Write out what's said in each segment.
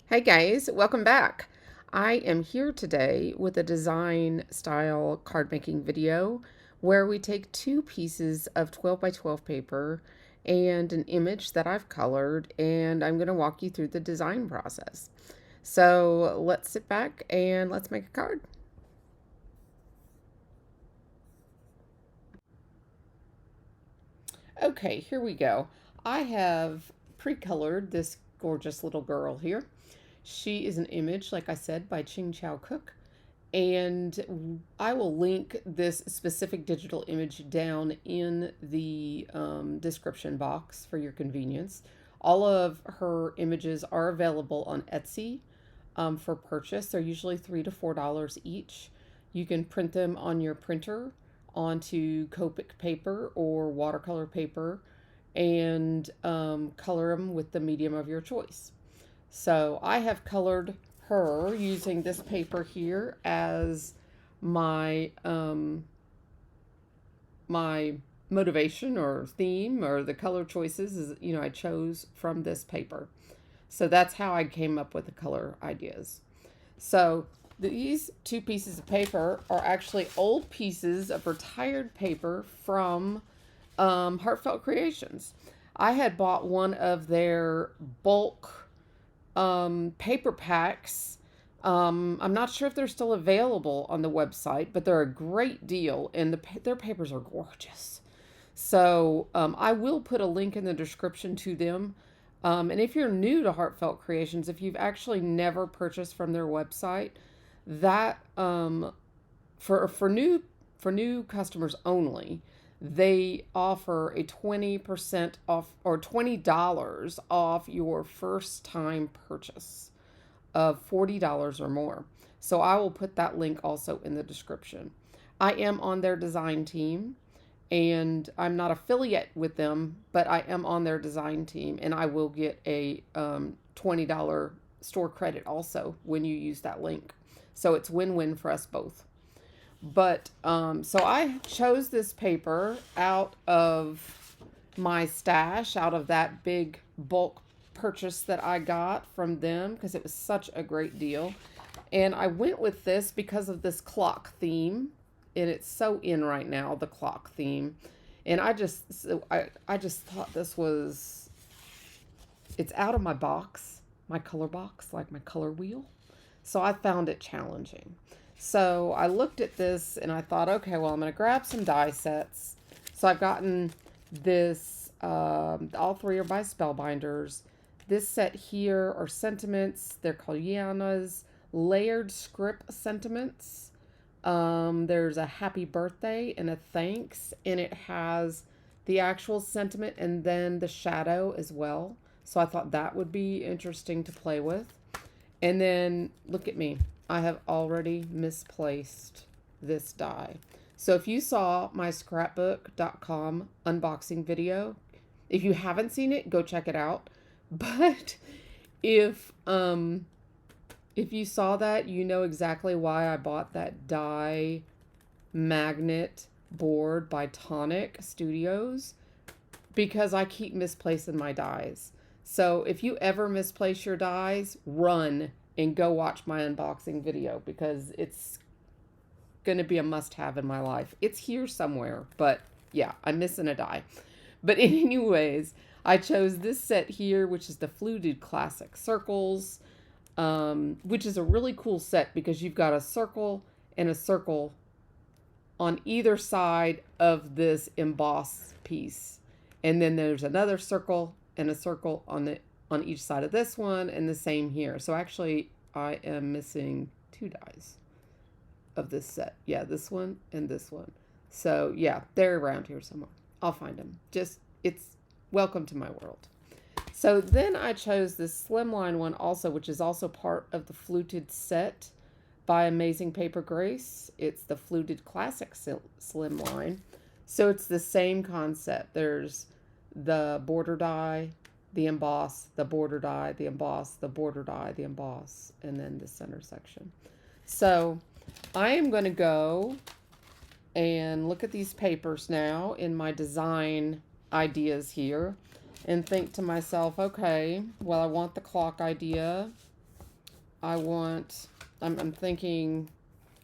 Hey guys, welcome back. I am here today with a design style card making video where we take two pieces of 12 by 12 paper and an image that I've colored, and I'm going to walk you through the design process. So let's sit back and let's make a card. Okay, here we go. I have pre-colored this gorgeous little girl here. She is an image, like I said, by Ching Chow Cook. And I will link this specific digital image down in the description box for your convenience. All of her images are available on Etsy for purchase. They're usually $3 to $4 each. You can print them on your printer onto Copic paper or watercolor paper and color them with the medium of your choice. So I have colored her using this paper here as my my motivation or theme, or the color choices is, I chose from this paper. So that's how I came up with the color ideas. So these two pieces of paper are actually old pieces of retired paper from Heartfelt Creations. I had bought one of their bulk paper packs. I'm not sure if they're still available on the website, but they're a great deal, and their papers are gorgeous. So I will put a link in the description to them. And if you're new to Heartfelt Creations, if you've actually never purchased from their website, that for new customers only, they offer a 20% off, or $20 off your first time purchase of $40 or more. So I will put that link also in the description. I am on their design team, and I'm not affiliate with them, but I am on their design team, and I will get a $20 store credit also when you use that link. So it's win-win for us both. But so I chose this paper out of my stash, out of that big bulk purchase that I got from them, because it was such a great deal. And I went with this because of this clock theme, and it's so in right now, the clock theme. And I just thought this was, it's out of my box, my color box, like my color wheel. So I found it challenging. So I looked at this and I thought, okay, well, I'm going to grab some die sets. So I've gotten this, all three are by Spellbinders. This set here are sentiments. They're called Yana's layered script sentiments. There's a happy birthday and a thanks, and it has the actual sentiment and then the shadow as well. So I thought that would be interesting to play with. And then look at me. I have already misplaced this die. So if you saw my scrapbook.com unboxing video, if you haven't seen it, go check it out. But if you saw that, you know exactly why I bought that die magnet board by Tonic Studios, because I keep misplacing my dies. So if you ever misplace your dies, run and go watch my unboxing video, because it's going to be a must-have in my life. It's here somewhere, but yeah, I'm missing a die. But anyways, I chose this set here, which is the Fluted Classic Circles, which is a really cool set because you've got a circle and a circle on either side of this emboss piece. And then there's another circle and a circle on each side of this one, and the same here. So actually I am missing two dies of this set. Yeah, this one and this one. So yeah, they're around here somewhere. I'll find them. It's welcome to my world. So then I chose this slimline one also, which is also part of the fluted set by Amazing Paper Grace. It's the Fluted Classic Slimline. So it's the same concept. There's the border die, the emboss, the border die, the emboss, the border die, the emboss, and then the center section. So I am going to go and look at these papers now in my design ideas here and think to myself, okay, well, I want the clock idea. I'm thinking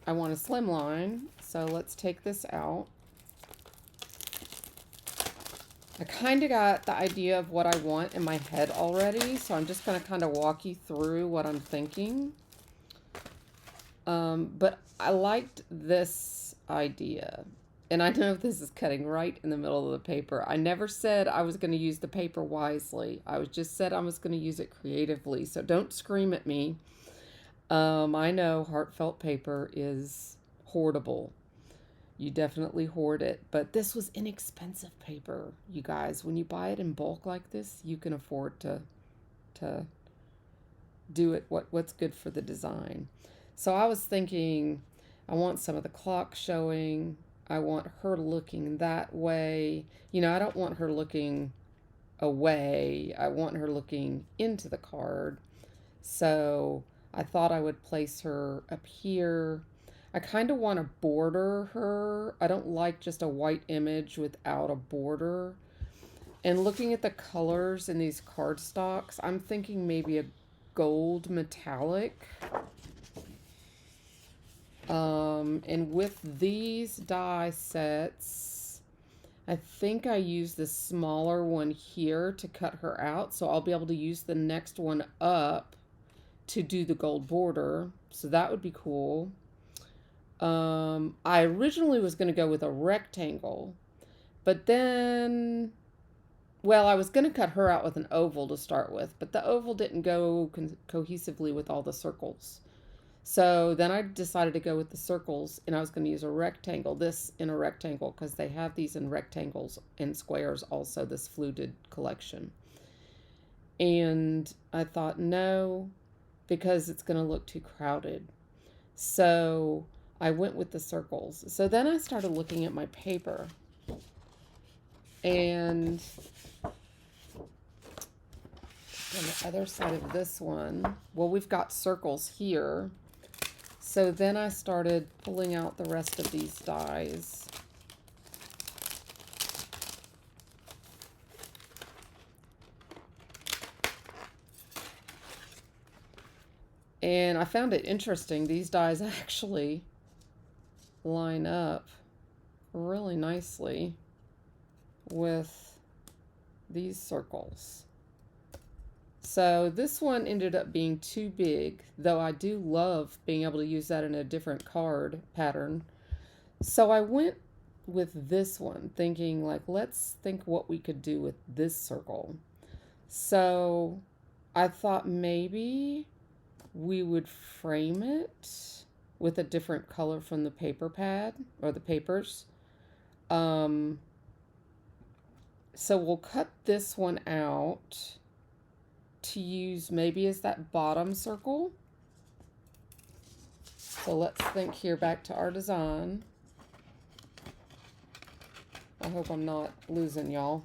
I want a slimline. So let's take this out. I kind of got the idea of what I want in my head already, so I'm just going to kind of walk you through what I'm thinking. But I liked this idea. And I know this is cutting right in the middle of the paper. I never said I was going to use the paper wisely. I was just said I was going to use it creatively. So don't scream at me. I know heartfelt paper is hoardable. You definitely hoard it. But this was inexpensive paper, you guys. When you buy it in bulk like this, you can afford to do it what's good for the design. So I was thinking I want some of the clock showing. I want her looking that way. You know, I don't want her looking away. I want her looking into the card. So I thought I would place her up here. I kind of want to border her. I don't like just a white image without a border. And looking at the colors in these cardstocks, I'm thinking maybe a gold metallic. And with these die sets, I think I used the smaller one here to cut her out. So I'll be able to use the next one up to do the gold border. So that would be cool. I originally was going to go with a rectangle, but then, well, I was going to cut her out with an oval to start with, but the oval didn't go cohesively with all the circles. So then I decided to go with the circles, and I was going to use a rectangle, this in a rectangle, because they have these in rectangles and squares also, this fluted collection. And I thought, no, because it's going to look too crowded. So I went with the circles. So then I started looking at my paper. And on the other side of this one, well, we've got circles here. So then I started pulling out the rest of these dies. And I found it interesting. These dies actually line up really nicely with these circles. So this one ended up being too big, though I do love being able to use that in a different card pattern. So I went with this one, thinking like, let's think what we could do with this circle. So I thought maybe we would frame it with a different color from the paper pad or the papers. So we'll cut this one out to use maybe as that bottom circle. So let's think here back to our design. I hope I'm not losing y'all.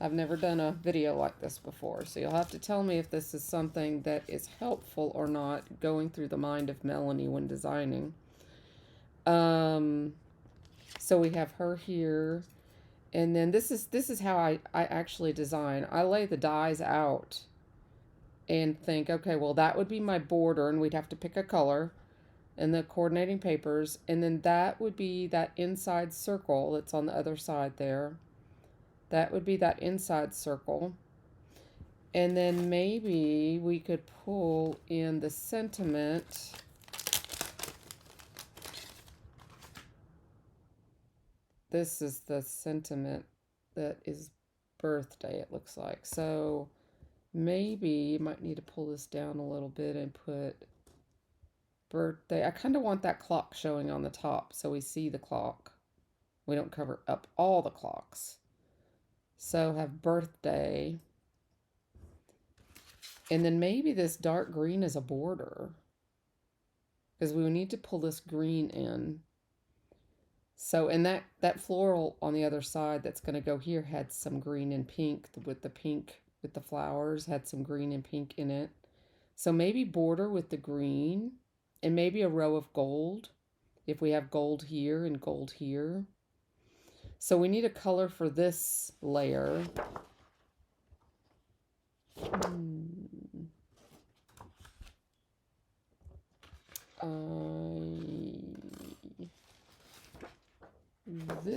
I've never done a video like this before, so you'll have to tell me if this is something that is helpful or not going through the mind of Melanie when designing. So we have her here, and then this is how I actually design. I lay the dies out and think, okay, well, that would be my border, and we'd have to pick a color and the coordinating papers, and then that would be that inside circle that's on the other side there. That would be that inside circle. And then maybe we could pull in the sentiment. This is the sentiment that is birthday, it looks like. So maybe you might need to pull this down a little bit and put birthday. I kind of want that clock showing on the top so we see the clock. We don't cover up all the clocks. So have birthday. And then maybe this dark green is a border, because we need to pull this green in. So, and that floral on the other side that's going to go here had some green and pink with the flowers, had some green and pink in it. So maybe border with the green, and maybe a row of gold if we have gold here and gold here. So we need a color for this layer.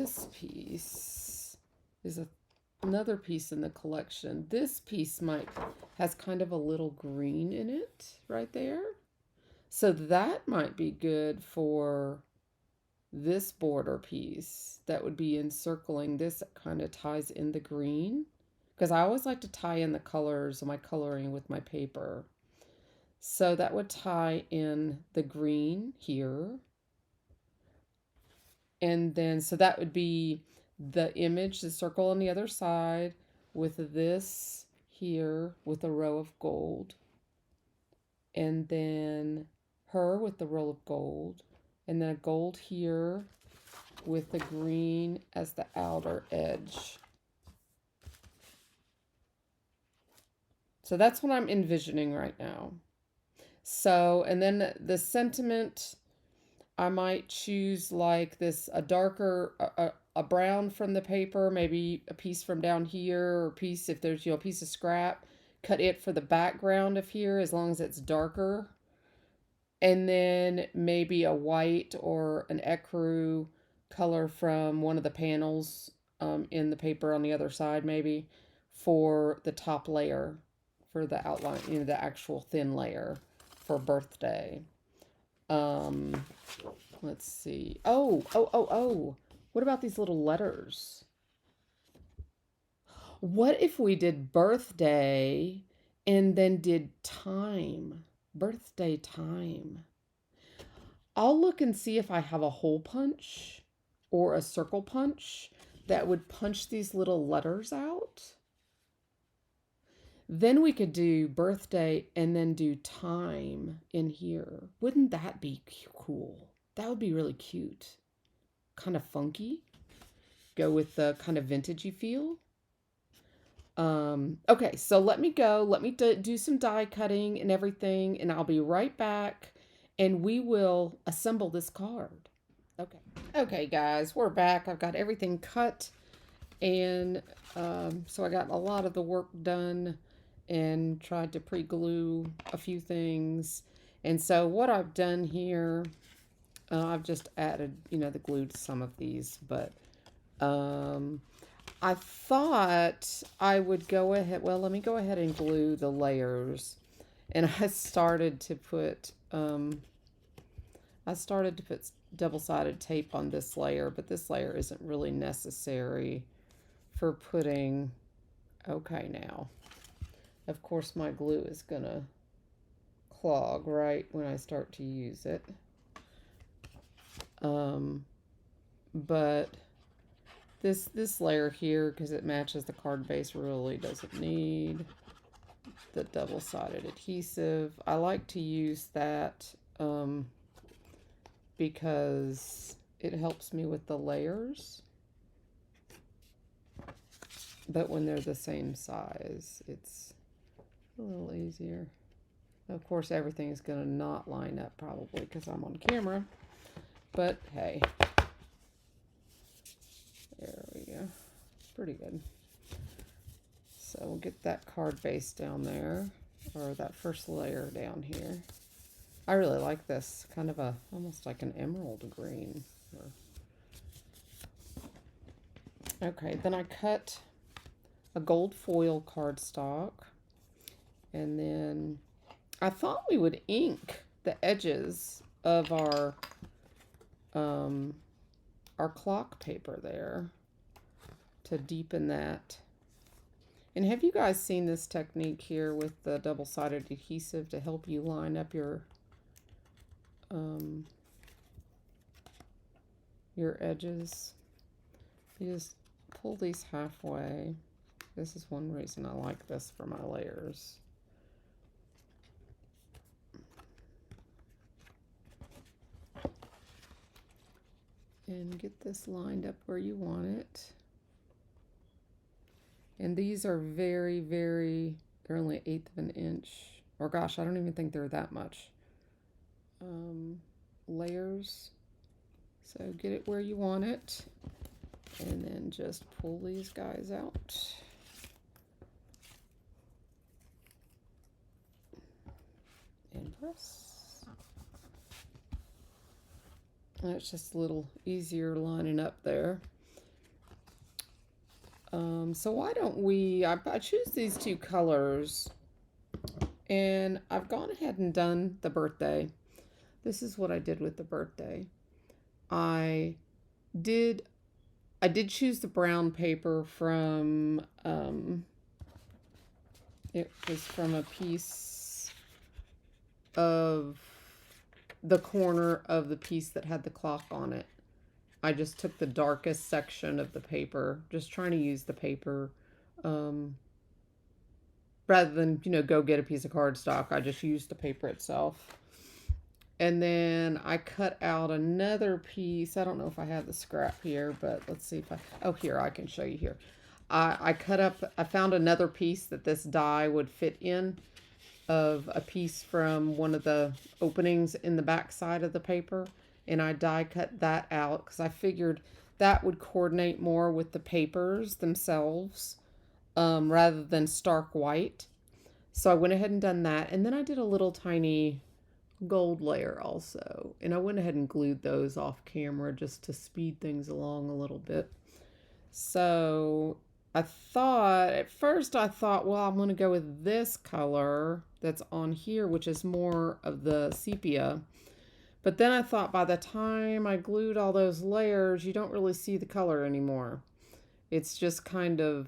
this piece is another piece in the collection. This piece has kind of a little green in it right there. So that might be good for this border piece that would be encircling this. That kind of ties in the green, because I always like to tie in the colors of my coloring with my paper. So that would tie in the green here. And then, so that would be the image, the circle on the other side, with this here with a row of gold. And then her with the row of gold. And then a gold here with the green as the outer edge. So that's what I'm envisioning right now. So, and then the sentiment, I might choose like this, a darker, a brown from the paper, maybe a piece from down here, or a piece, if there's, a piece of scrap, cut it for the background of here, as long as it's darker. And then maybe a white or an ecru color from one of the panels in the paper on the other side, maybe, for the top layer, for the outline, the actual thin layer for birthday. Let's see. Oh. What about these little letters? What if we did birthday and then did time? Birthday time. I'll look and see if I have a hole punch or a circle punch that would punch these little letters out. Then we could do birthday and then do time in here. Wouldn't that be cool? That would be really cute. Kind of funky. Go with the kind of vintagey feel. Okay, so let me go. Let me do some die cutting and everything, and I'll be right back, and we will assemble this card. Okay. Okay, guys, we're back. I've got everything cut, and so I got a lot of the work done and tried to pre-glue a few things. And so what I've done here, I've just added, the glue to some of these, but I thought I would go ahead, well, let me go ahead and glue the layers. And I started to put double-sided tape on this layer, but this layer isn't really necessary for putting, okay, now. Of course, my glue is gonna clog right when I start to use it. But this layer here, because it matches the card base, really doesn't need the double-sided adhesive. I like to use that because it helps me with the layers. But when they're the same size, it's a little easier. Of course, everything is going to not line up probably because I'm on camera. But hey, there we go. Pretty good. So we'll get that card base down there, or that first layer down here. I really like this, kind of almost like an emerald green. Okay, then I cut a gold foil cardstock, and then I thought we would ink the edges of our clock paper there to deepen that. And have you guys seen this technique here with the double-sided adhesive to help you line up your edges? You just pull these halfway. This is one reason I like this for my layers. And get this lined up where you want it. And these are very, very, they're only 1/8 of an inch. Or gosh, I don't even think they're that much. Layers. So get it where you want it. And then just pull these guys out. And press. And it's just a little easier lining up there. So why don't I choose these two colors, and I've gone ahead and done the birthday. This is what I did with the birthday. I did I did choose the brown paper from it was from a piece of the corner of the piece that had the clock on it. I just took the darkest section of the paper, just trying to use the paper. Um, Rather than, go get a piece of cardstock, I just used the paper itself. And then I cut out another piece. I don't know if I have the scrap here, but let's see if oh, here, I can show you here. I found another piece that this die would fit in, of a piece from one of the openings in the back side of the paper. And I die cut that out because I figured that would coordinate more with the papers themselves, rather than stark white. So I went ahead and done that. And then I did a little tiny gold layer also. And I went ahead and glued those off camera just to speed things along a little bit. So at first I thought, well, I'm going to go with this color that's on here, which is more of the sepia. But then I thought by the time I glued all those layers, you don't really see the color anymore. It's just kind of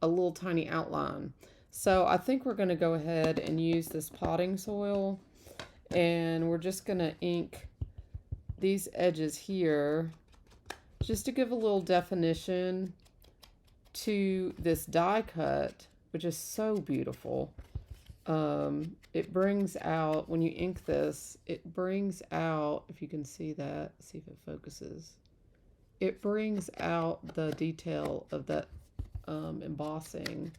a little tiny outline. So I think we're going to go ahead and use this potting soil, and we're just going to ink these edges here just to give a little definition to this die cut, which is so beautiful. It brings out, when you ink this, it brings out, if you can see that, see if it focuses, it brings out the detail of that embossing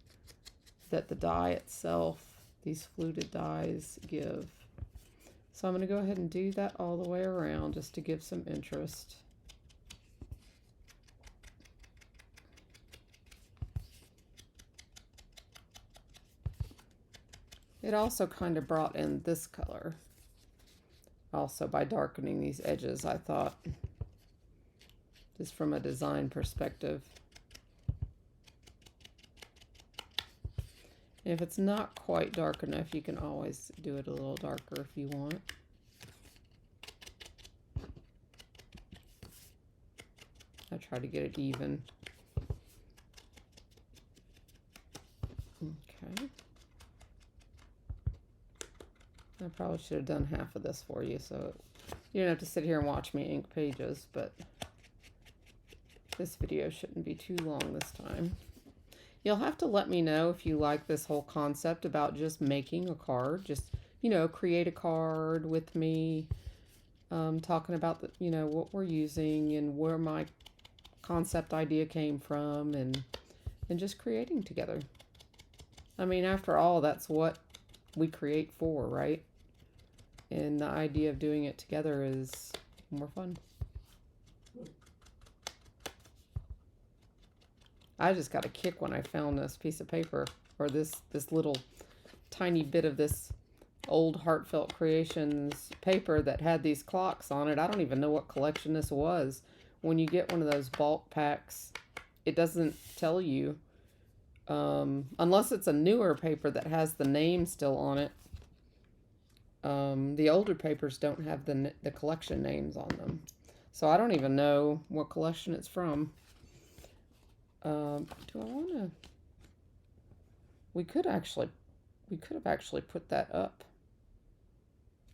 that the die itself, these fluted dies, give. So I'm going to go ahead and do that all the way around just to give some interest. It also kind of brought in this color also by darkening these edges, I thought, just from a design perspective. And if it's not quite dark enough, you can always do it a little darker if you want. I try to get it even. Okay. I probably should have done half of this for you, so you don't have to sit here and watch me ink pages, but this video shouldn't be too long this time. You'll have to let me know if you like this whole concept about just making a card. Just, create a card with me, talking about what we're using and where my concept idea came from, and just creating together. I mean, after all, that's what we create for, right? And the idea of doing it together is more fun. I just got a kick when I found this piece of paper, or this little tiny bit of this old Heartfelt Creations paper that had these clocks on it. I don't even know what collection this was. When you get one of those bulk packs, it doesn't tell you, unless it's a newer paper that has the name still on it. The older papers don't have the collection names on them, so I don't even know what collection it's from. Do I want to? We could have actually put that up.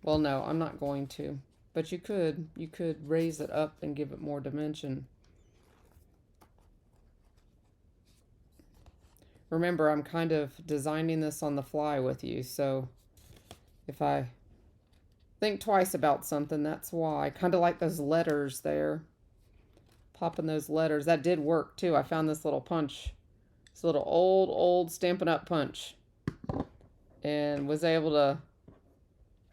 Well, no, I'm not going to. But you could raise it up and give it more dimension. Remember, I'm kind of designing this on the fly with you, so if I think twice about something, that's why. Kind of like those letters there. Popping those letters. That did work, too. I found this little punch. This little old Stampin' Up! Punch. And was able to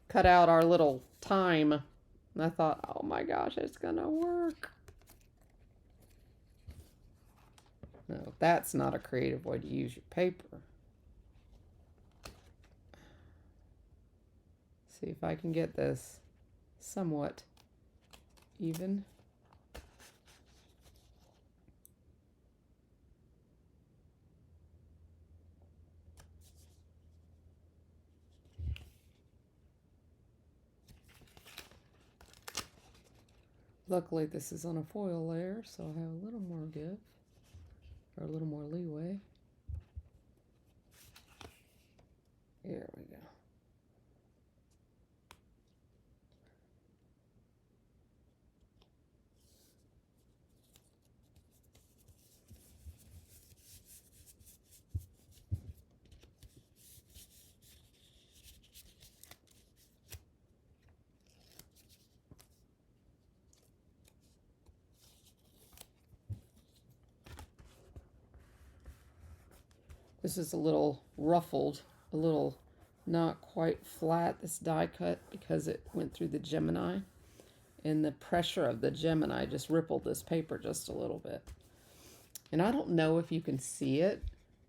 cut out our little time. And I thought, oh my gosh, it's gonna work. No, that's not a creative way to use your paper. See if I can get this somewhat even. Luckily, this is on a foil layer, so I have a little more give, or a little more leeway. Here we go. This is a little ruffled, a little not quite flat, this die cut, because it went through the Gemini. And the pressure of the Gemini just rippled this paper just a little bit. And I don't know if you can see it.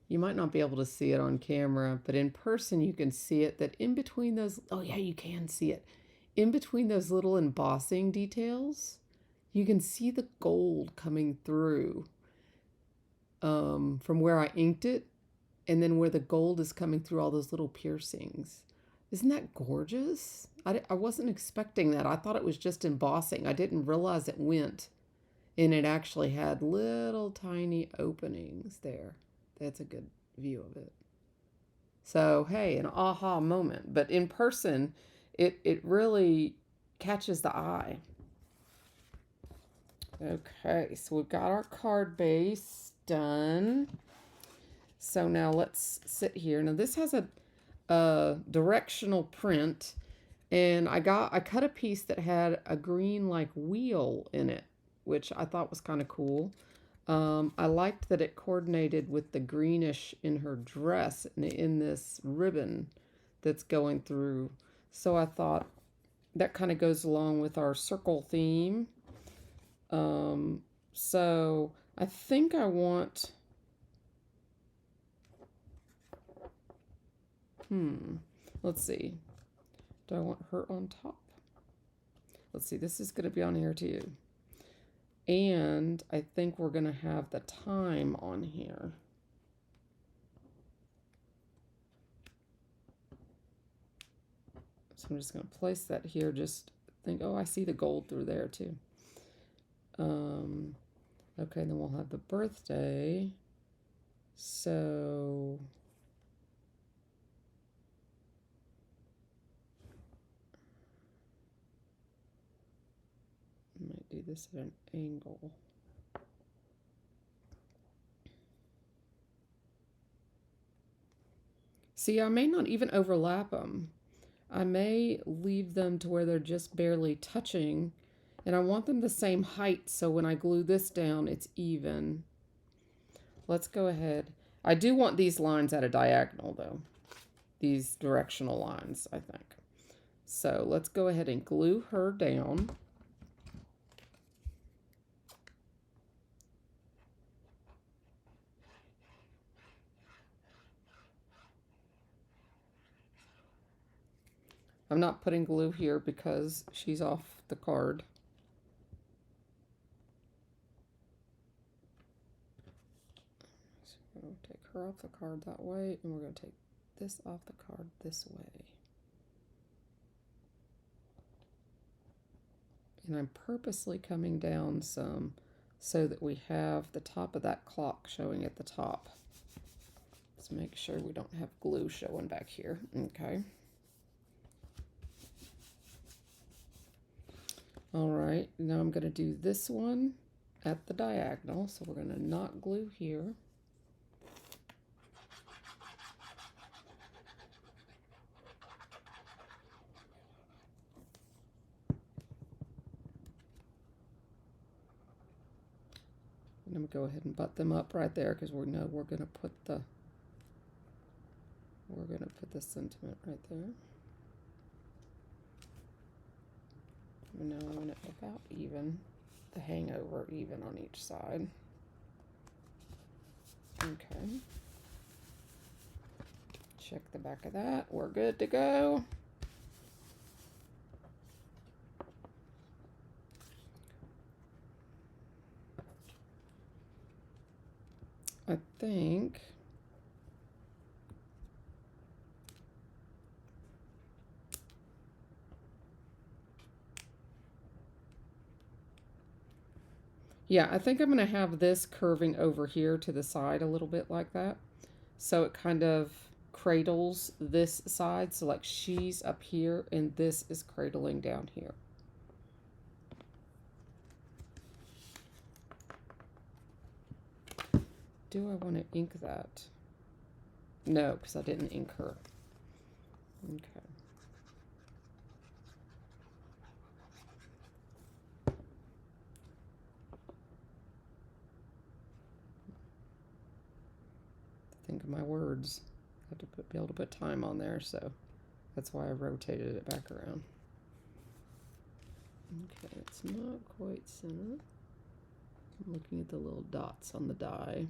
You might not be able to see it on camera, but in person you can see it, that in between those, oh yeah, you can see it. In between those little embossing details, you can see the gold coming through from where I inked it, and then where the gold is coming through all those little piercings. Isn't that gorgeous? I wasn't expecting that. I thought it was just embossing. I didn't realize it went, and it actually had little tiny openings there. That's a good view of it. So, hey, an aha moment. But in person, it really catches the eye. Okay, so we've got our card base done. So now let's sit here. Now this has a directional print, and I cut a piece that had a green like wheel in it, which I thought was kind of cool. I liked that it coordinated with the greenish in her dress and in this ribbon that's going through. So I thought that kind of goes along with our circle theme. So I think I want, let's see. Do I want her on top? Let's see, this is going to be on here too. And I think we're going to have the time on here. So I'm just going to place that here. Just think, oh, I see the gold through there too. Okay, then we'll have the birthday. So I might do this at an angle. See, I may not even overlap them. I may leave them to where they're just barely touching, and I want them the same height, so when I glue this down, it's even. Let's go ahead. I do want these lines at a diagonal, though. These directional lines, I think. So let's go ahead and glue her down. I'm not putting glue here because she's off the card. So we're going to take her off the card that way, and we're going to take this off the card this way. And I'm purposely coming down some so that we have the top of that clock showing at the top. Let's make sure we don't have glue showing back here. Okay. All right, now I'm going to do this one at the diagonal. So we're going to not glue here. And I'm going to go ahead and butt them up right there because we know we're going to put the sentiment right there. And now I want it about even, the hangover even on each side. Okay. Check the back of that. We're good to go. I think Yeah, I think I'm going to have this curving over here to the side a little bit like that. So it kind of cradles this side. So like she's up here and this is cradling down here. Do I want to ink that? No, because I didn't ink her. Okay. Think of my words. I have to be able to put time on there, so that's why I rotated it back around. Okay, it's not quite center. I'm looking at the little dots on the die.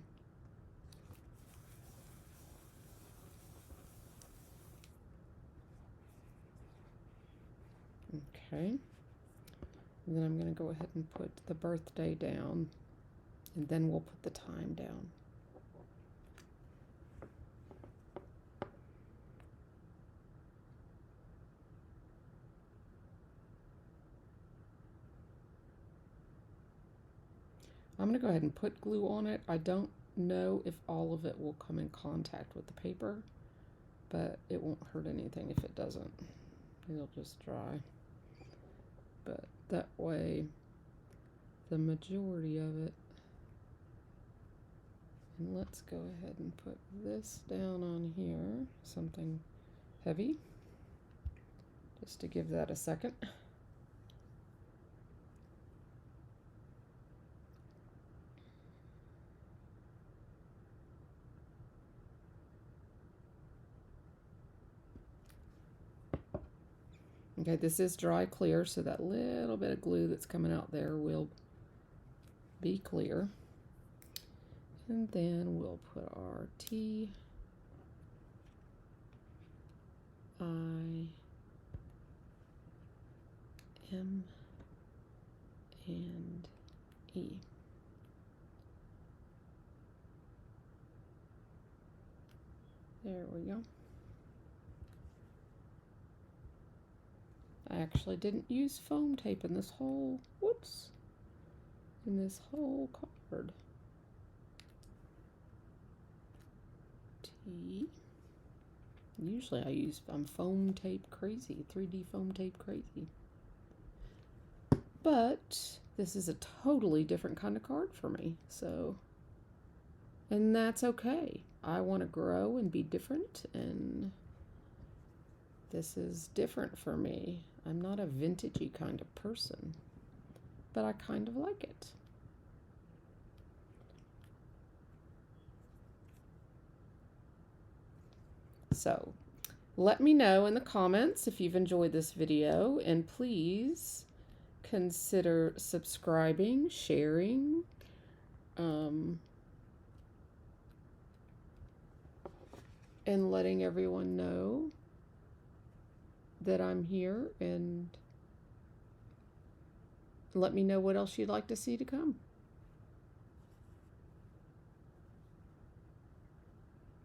Okay. And then I'm going to go ahead and put the birthday down, and then we'll put the time down. I'm going to go ahead and put glue on it. I don't know if all of it will come in contact with the paper, but it won't hurt anything if it doesn't. It'll just dry. But that way, the majority of it. And let's go ahead and put this down on here, something heavy, just to give that a second. Okay, this is dry clear, so that little bit of glue that's coming out there will be clear. And then we'll put our T, I, M, and E. There we go. I actually didn't use foam tape in this whole, whoops, in this whole card. T. Usually I'm foam tape crazy, 3D foam tape crazy. But this is a totally different kind of card for me, so, and that's okay. I want to grow and be different, and this is different for me. I'm not a vintagey kind of person, but I kind of like it. So, let me know in the comments if you've enjoyed this video, and please consider subscribing, sharing, and letting everyone know that I'm here, and let me know what else you'd like to see to come.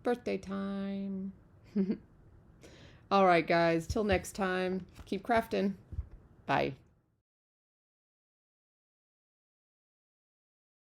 Birthday time. All right, guys, till next time, keep crafting. Bye.